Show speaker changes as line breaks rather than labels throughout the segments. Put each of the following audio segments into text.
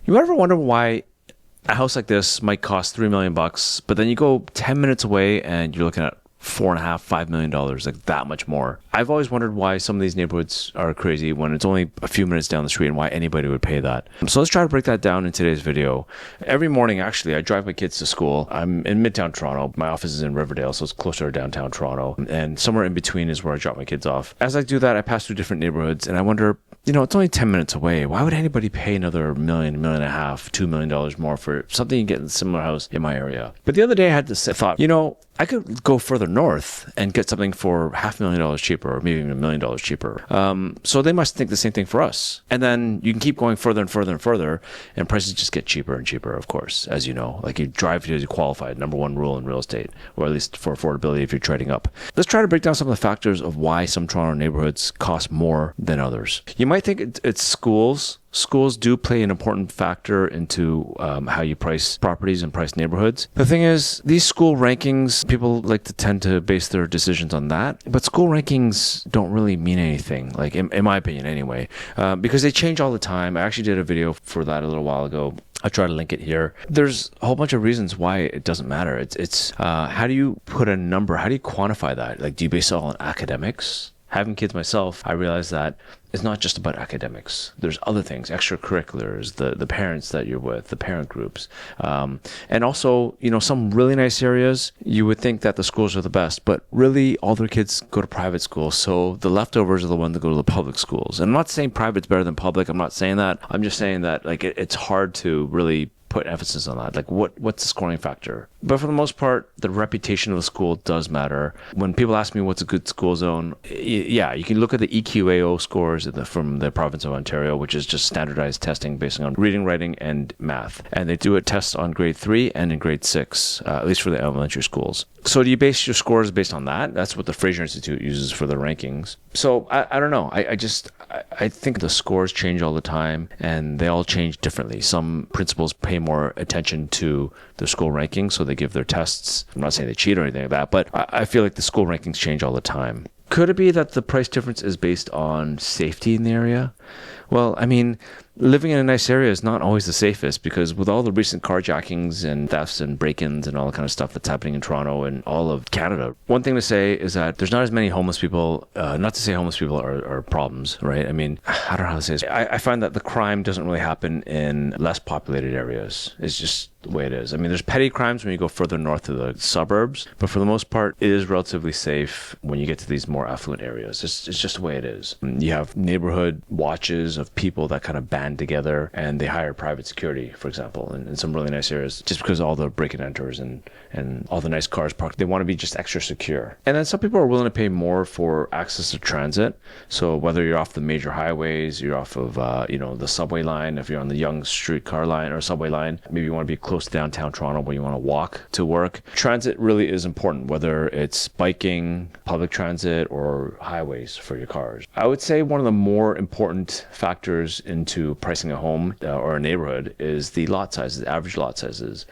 You ever wonder why a house like this might cost $3 million, but then you go 10 minutes away and you're looking at $4.5, $5 million, like that much more. I've always wondered why some of these neighborhoods are crazy when it's only a few minutes down the street and why anybody would pay that. So let's try to break that down in today's video. Every morning, actually, I drive my kids to school. I'm in Midtown Toronto. My office is in Riverdale, so it's closer to downtown Toronto. And somewhere in between is where I drop my kids off. As I do that, I pass through different neighborhoods and I wonder, it's only 10 minutes away. Why would anybody pay another $1 million, $1.5 million, $2 million more for something you get in a similar house in my area? But the other day I had this thought, I could go further north and get something for $500,000 cheaper or maybe even $1 million cheaper. So they must think the same thing for us. And then you can keep going further and further and further, and prices just get cheaper and cheaper, of course, as you know. Like you drive to qualified, number one rule in real estate, or at least for affordability if you're trading up. Let's try to break down some of the factors of why some Toronto neighborhoods cost more than others. You might think it's schools. Schools do play an important factor into how you price properties and price neighborhoods. The thing is, these school rankings, people like to tend to base their decisions on that. But school rankings don't really mean anything, like in my opinion anyway, because they change all the time. I actually did a video for that a little while ago. I'll try to link it here. There's a whole bunch of reasons why it doesn't matter. It's how do you put a number? How do you quantify that? Like, do you base it all on academics? Having kids myself, I realized that it's not just about academics. There's other things, extracurriculars, the parents that you're with, the parent groups. And also, some really nice areas, you would think that the schools are the best, but really all their kids go to private schools. So the leftovers are the ones that go to the public schools. And I'm not saying private's better than public. I'm not saying that. I'm just saying that it's hard to really put emphasis on that. Like what's the scoring factor? But for the most part, the reputation of the school does matter. When people ask me what's a good school zone, yeah, you can look at the EQAO scores from the province of Ontario, which is just standardized testing based on reading, writing, and math. And they do a test on grade 3 and in grade 6, at least for the elementary schools. So do you base your scores based on that? That's what the Fraser Institute uses for their rankings. So I don't know. I think the scores change all the time and they all change differently. Some principals pay more attention to their school rankings, so they give their tests. I'm not saying they cheat or anything like that, but I feel like the school rankings change all the time. Could it be that the price difference is based on safety in the area? Well, living in a nice area is not always the safest, because with all the recent carjackings and thefts and break-ins and all the kind of stuff that's happening in Toronto and all of Canada, one thing to say is that there's not as many homeless people. Not to say homeless people are problems, right? I don't know how to say this. I find that the crime doesn't really happen in less populated areas. It's just the way it is. There's petty crimes when you go further north to the suburbs, but for the most part, it is relatively safe when you get to these more affluent areas. It's just the way it is. You have neighborhood watches of people that kind of band together and they hire private security, for example, in some really nice areas, just because all the break and enters and all the nice cars parked, they want to be just extra secure. And then some people are willing to pay more for access to transit. So whether you're off the major highways, you're off of the subway line, if you're on the Yonge streetcar line or subway line, maybe you want to be close to downtown Toronto where you want to walk to work. Transit really is important, whether it's biking, public transit, or highways for your cars. I would say one of the more important factors into pricing a home or a neighborhood is the lot sizes, the average lot sizes.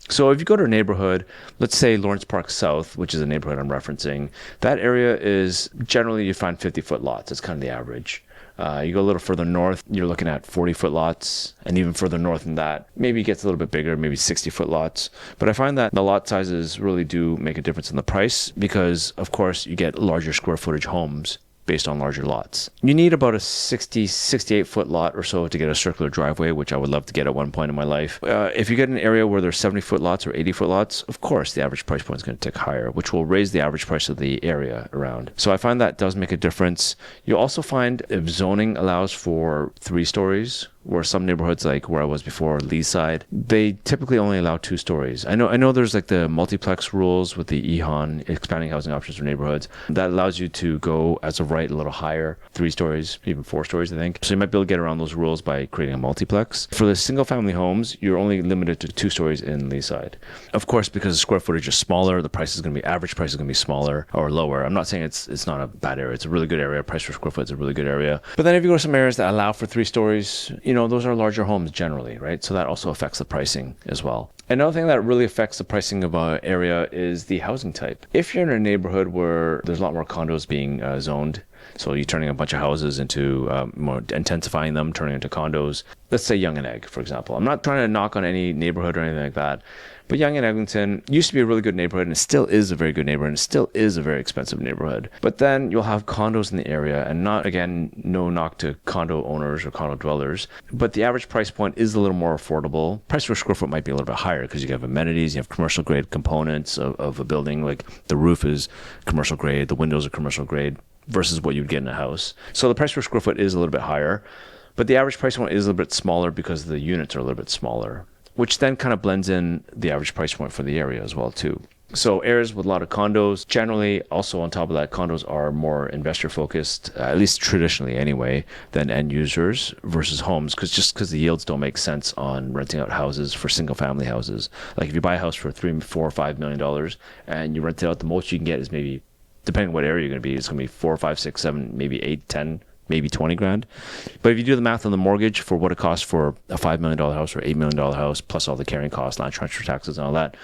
So if you go to a neighborhood, let's say Lawrence Park South, which is a neighborhood I'm referencing, that area is generally you find 50-foot lots. That's kind of the average. You go a little further north, you're looking at 40-foot lots, and even further north than that, maybe it gets a little bit bigger, maybe 60-foot lots. But I find that the lot sizes really do make a difference in the price because, of course, you get larger square footage homes based on larger lots. You need about a 68-foot lot or so to get a circular driveway, which I would love to get at one point in my life. If you get an area where there's 70-foot lots or 80-foot lots, of course, the average price point is going to tick higher, which will raise the average price of the area around. So I find that does make a difference. You'll also find if zoning allows for 3 stories, where some neighborhoods, like where I was before, Leaside, they typically only allow 2 stories. I know there's like the multiplex rules with the EHON, expanding housing options for neighborhoods, that allows you to go as of right a little higher, 3 stories, even 4 stories, I think. So you might be able to get around those rules by creating a multiplex. For the single family homes, you're only limited to 2 stories in Leaside. Of course, because the square footage is smaller, the average price is going to be smaller or lower. I'm not saying it's not a bad area. It's a really good area. Price per square foot is a really good area. But then if you go to some areas that allow for 3 stories, those are larger homes generally, right? So that also affects the pricing as well. Another thing that really affects the pricing of an area is the housing type. If you're in a neighborhood where there's a lot more condos being zoned, So you're turning a bunch of houses into more intensifying them, turning into condos. Let's say Yonge and Egg, for example. I'm not trying to knock on any neighborhood or anything like that, but Yonge and Eglinton used to be a really good neighborhood, and it still is a very good neighborhood, and it still is a very expensive neighborhood. But then you'll have condos in the area, and not, again, no knock to condo owners or condo dwellers, but the average price point is a little more affordable. Price per square foot might be a little bit higher because you have amenities, you have commercial grade components of a building, like the roof is commercial grade, the windows are commercial grade, versus what you'd get in a house. So the price per square foot is a little bit higher, but the average price point is a little bit smaller because the units are a little bit smaller, which then kind of blends in the average price point for the area as well too. So areas with a lot of condos, generally also on top of that, condos are more investor focused, at least traditionally anyway, than end users versus homes, because the yields don't make sense on renting out houses for single family houses. Like if you buy a house for $3, $4, $5 million and you rent it out, the most you can get is maybe, depending on what area you're going to be, it's going to be 4, 5, 6, 7, maybe 8, 10, maybe 20 grand. But if you do the math on the mortgage for what it costs for a $5 million house or $8 million house, plus all the carrying costs, land transfer taxes and all that,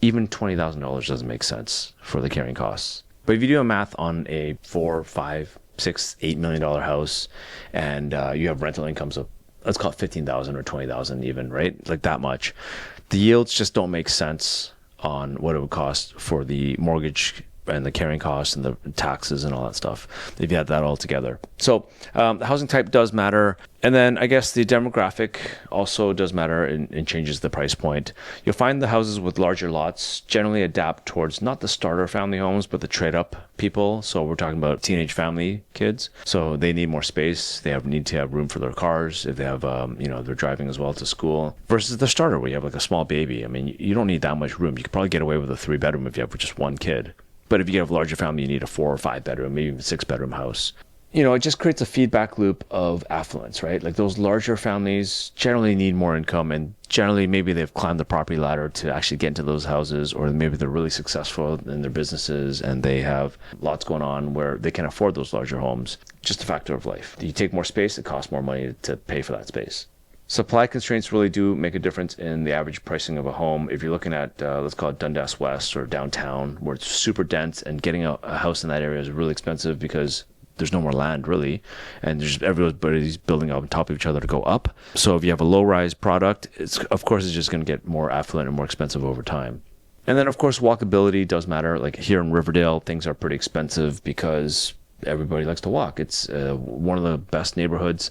even $20,000 doesn't make sense for the carrying costs. But if you do the math on a 4, 5, 6, $8 million house, and you have rental incomes of, let's call it 15,000 or 20,000 even, right? Like that much. The yields just don't make sense on what it would cost for the mortgage and the carrying costs and the taxes and all that stuff, if you had that all together. So the housing type does matter. And then I guess the demographic also does matter and changes the price point. You'll find the houses with larger lots generally adapt towards not the starter family homes, but the trade up people. So we're talking about teenage family kids. So they need more space. They need to have room for their cars if they have, they're driving as well to school, versus the starter where you have like a small baby. I mean, you don't need that much room. You could probably get away with a 3-bedroom if you have just one kid. But if you have a larger family, you need a 4 or 5 bedroom, maybe even 6-bedroom house. It just creates a feedback loop of affluence, right? Like those larger families generally need more income, and generally maybe they've climbed the property ladder to actually get into those houses, or maybe they're really successful in their businesses and they have lots going on where they can afford those larger homes. Just a factor of life. You take more space, it costs more money to pay for that space. Supply constraints really do make a difference in the average pricing of a home. If you're looking at, let's call it Dundas West or downtown, where it's super dense and getting a house in that area is really expensive because there's no more land really, and everybody's building on top of each other to go up. So if you have a low-rise product, it's just going to get more affluent and more expensive over time. And then of course walkability does matter. Like here in Riverdale, things are pretty expensive because everybody likes to walk. It's one of the best neighborhoods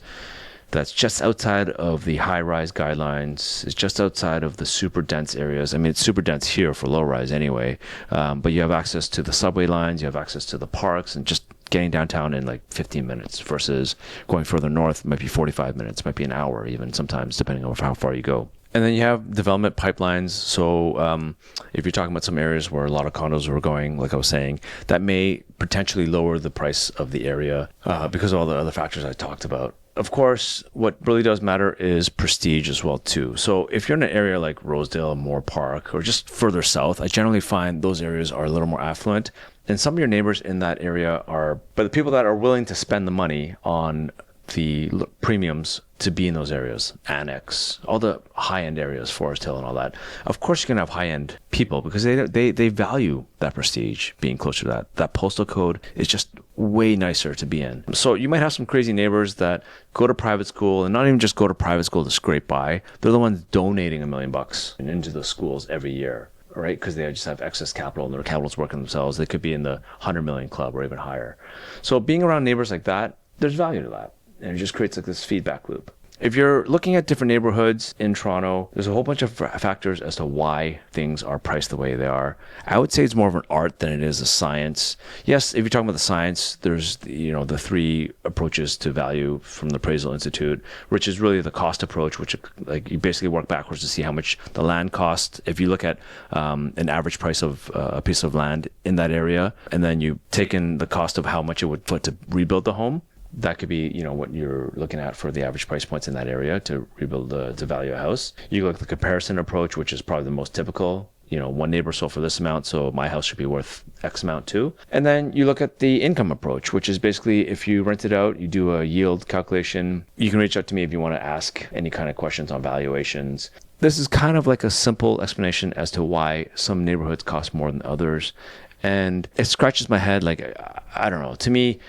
that's just outside of the high-rise guidelines. It's just outside of the super dense areas. I mean, it's super dense here for low-rise anyway, but you have access to the subway lines, you have access to the parks, and just getting downtown in like 15 minutes versus going further north might be 45 minutes, might be an hour even sometimes, depending on how far you go. And then you have development pipelines. So if you're talking about some areas where a lot of condos are going, like I was saying, that may potentially lower the price of the area because of all the other factors I talked about. Of course, what really does matter is prestige as well too. So if you're in an area like Rosedale, Moore Park, or just further south, I generally find those areas are a little more affluent. And some of your neighbors in that area but the people that are willing to spend the money on the premiums to be in those areas, Annex, all the high-end areas, Forest Hill and all that. Of course you're going to have high-end people because they value that prestige, being closer to that. That postal code is just way nicer to be in. So you might have some crazy neighbors that go to private school, and not even just go to private school to scrape by. They're the ones donating $1 million into the schools every year. Right, because they just have excess capital and their capital's working themselves. They could be in the 100 million club or even higher. So being around neighbors like that, there's value to that. And it just creates like this feedback loop. If you're looking at different neighborhoods in Toronto, there's a whole bunch of factors as to why things are priced the way they are. I would say it's more of an art than it is a science. Yes, if you're talking about the science, there's the 3 approaches to value from the Appraisal Institute, which is really the cost approach, which like you basically work backwards to see how much the land costs. If you look at an average price of a piece of land in that area, and then you take in the cost of how much it would put to rebuild the home, that could be, what you're looking at for the average price points in that area to rebuild to value a house. You look at the comparison approach, which is probably the most typical. One neighbor sold for this amount, so my house should be worth X amount too. And then you look at the income approach, which is basically if you rent it out, you do a yield calculation. You can reach out to me if you want to ask any kind of questions on valuations. This is kind of like a simple explanation as to why some neighborhoods cost more than others. And it scratches my head. Like, I don't know. To me,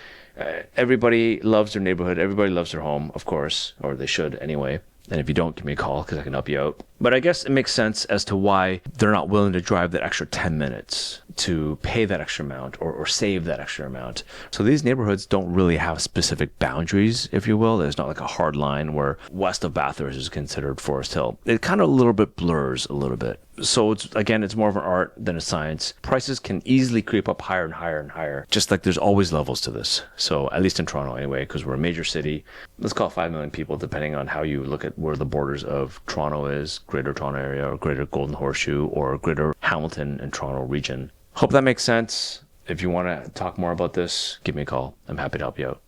Everybody loves their neighborhood. Everybody loves their home, of course, or they should anyway. And if you don't, give me a call because I can help you out. But I guess it makes sense as to why they're not willing to drive that extra 10 minutes to pay that extra amount or save that extra amount. So these neighborhoods don't really have specific boundaries, if you will. There's not like a hard line where west of Bathurst is considered Forest Hill. It kind of a little bit blurs a little bit. So it's more of an art than a science. Prices can easily creep up higher and higher and higher. Just like there's always levels to this. So at least in Toronto anyway, because we're a major city. Let's call it 5 million people, depending on how you look at where the borders of Toronto is, Greater Toronto Area or Greater Golden Horseshoe or Greater Hamilton and Toronto region. Hope that makes sense. If you want to talk more about this, give me a call. I'm happy to help you out.